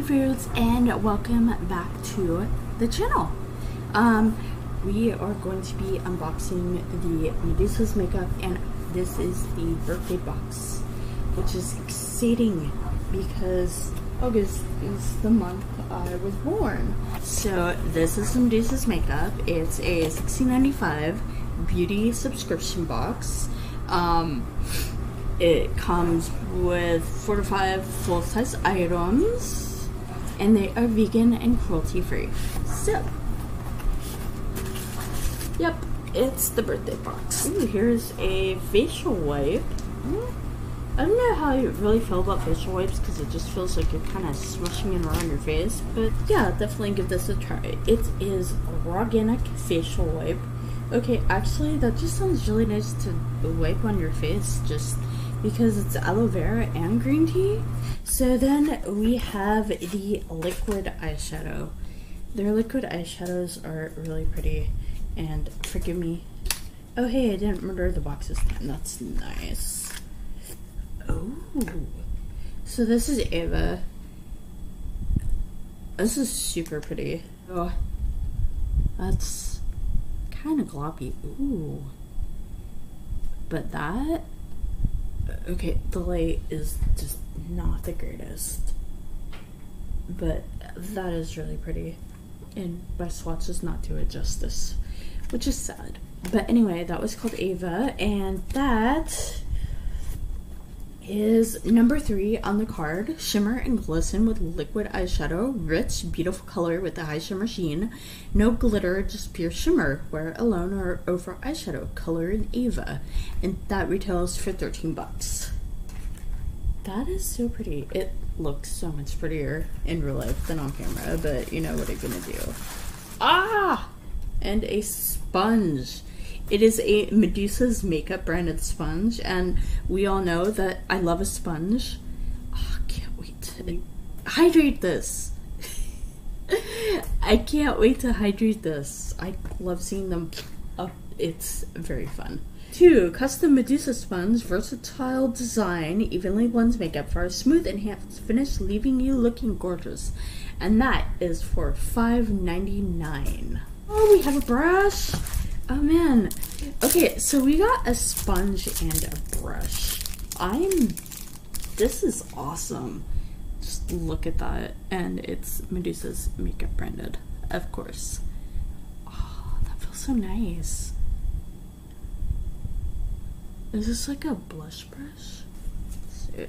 foods, and welcome back to the channel. We are going to be unboxing the Medusa's makeup, and this is the birthday box, which is exciting because August is the month I was born. So this is Medusa's makeup. It's a $16.95 beauty subscription box. It comes with 4 to 5 full-size items, and they are vegan and cruelty-free. So, yep, it's the birthday box. Ooh, here's a facial wipe. I don't know how you really feel about facial wipes because it just feels like you're kind of smushing it around your face, but yeah, definitely give this a try. It is a organic facial wipe. Okay, actually, that just sounds really nice to wipe on your face just because it's aloe vera and green tea. So then we have the liquid eyeshadow. Their liquid eyeshadows are really pretty, and forgive me. Oh hey, I didn't murder the box this time. That's nice. Oh, so this is Ava. This is super pretty. Oh, that's kind of gloppy. Ooh, but that, okay, the light is just not the greatest, but that is really pretty, and my swatch does not do it justice, which is sad. But anyway, that was called Ava, and that is number 3 on the card. Shimmer and glisten with liquid eyeshadow. Rich, beautiful color with a high shimmer sheen. No glitter, just pure shimmer. Wear it alone or over eyeshadow. Color in Ava. And that retails for 13 bucks. That is so pretty. It looks so much prettier in real life than on camera, but you know what I'm gonna do. Ah! And a sponge. It is a Medusa's makeup branded sponge, and we all know that I love a sponge. Oh, I can't wait to hydrate this. I can't wait to hydrate this. I love seeing them up. It's very fun. 2. Custom Medusa sponge, versatile design, evenly blends makeup for a smooth enhanced finish, leaving you looking gorgeous. And that is for $5.99. Oh, we have a brush. Oh man. Okay, so we got a sponge and a brush. This is awesome. Just look at that. And it's Medusa's makeup branded, of course. Oh, that feels so nice. Is this like a blush brush? Let's see.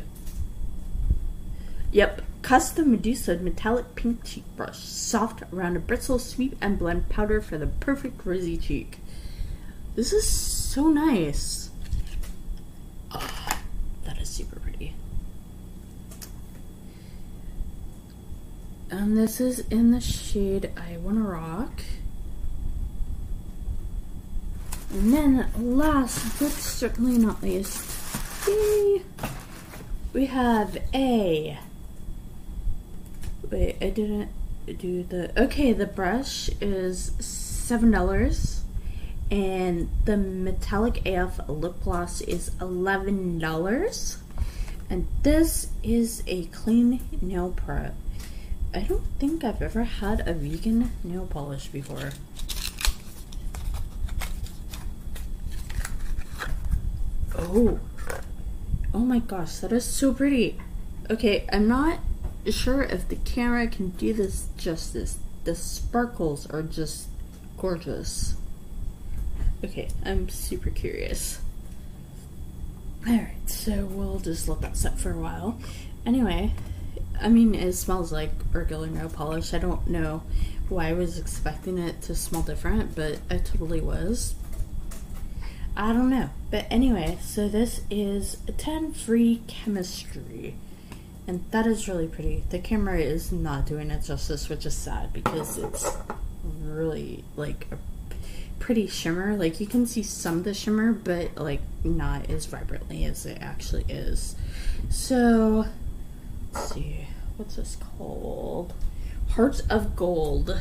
Yep, custom Medusa metallic pink cheek brush. Soft, rounded bristle, sweep and blend powder for the perfect rosy cheek. This is so nice. Oh, that is super pretty. And this is in the shade I Wanna Rock. And then last, but certainly not least, yay, we have a, wait, I didn't do the, okay, the brush is $7. And the metallic AF lip gloss is $11. And this is a clean nail prep. I don't think I've ever had a vegan nail polish before. Oh my gosh, that is so pretty. Okay, I'm not sure if the camera can do this justice. The sparkles are just gorgeous. Okay, I'm super curious. Alright, so we'll just let that set for a while. Anyway, I mean, it smells like regular nail polish. I don't know why I was expecting it to smell different, but I totally was. I don't know. But anyway, so this is 10 free chemistry. And that is really pretty. The camera is not doing it justice, which is sad because it's really like a pretty shimmer. Like you can see some of the shimmer, but like not as vibrantly as it actually is. So let's see, what's this called? Hearts of Gold.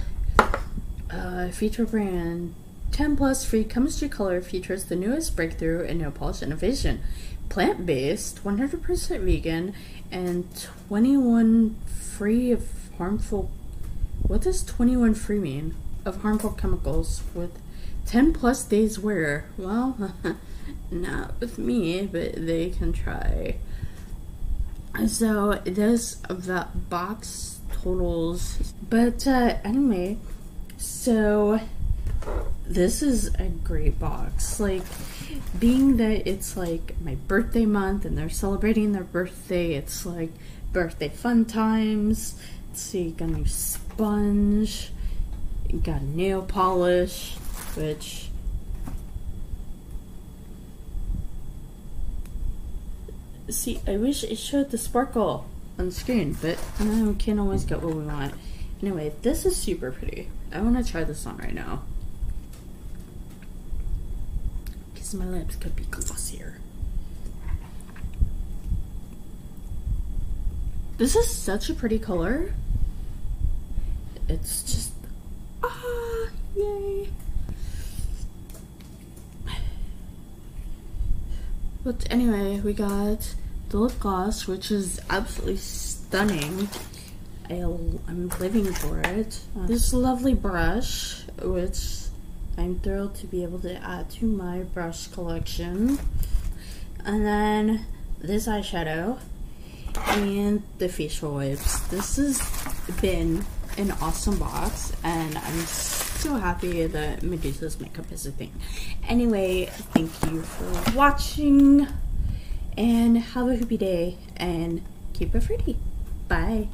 Feature brand 10 plus free chemistry color features the newest breakthrough in nail polish innovation. Plant-based, 100% vegan, and 21 free of harmful, what does 21 free mean? Of harmful chemicals with 10 plus days wear. Well, not with me, but they can try. So this box totals, but anyway, so this is a great box. Like, being that it's like my birthday month and they're celebrating their birthday, it's like birthday fun times. Let's see, got a new sponge, got nail polish, which see, I wish it showed the sparkle on screen, but we can't always get what we want. Anyway, this is super pretty. I want to try this on right now, because my lips could be glossier. This is such a pretty color. It's just, yay. But anyway, we got the lip gloss, which is absolutely stunning. I'm living for it. This lovely brush, which I'm thrilled to be able to add to my brush collection. And then this eyeshadow and the facial wipes. This has been an awesome box, and I'm so happy that Medusa's makeup is a thing. Anyway, thank you for watching, and have a happy day, and keep it pretty. Bye.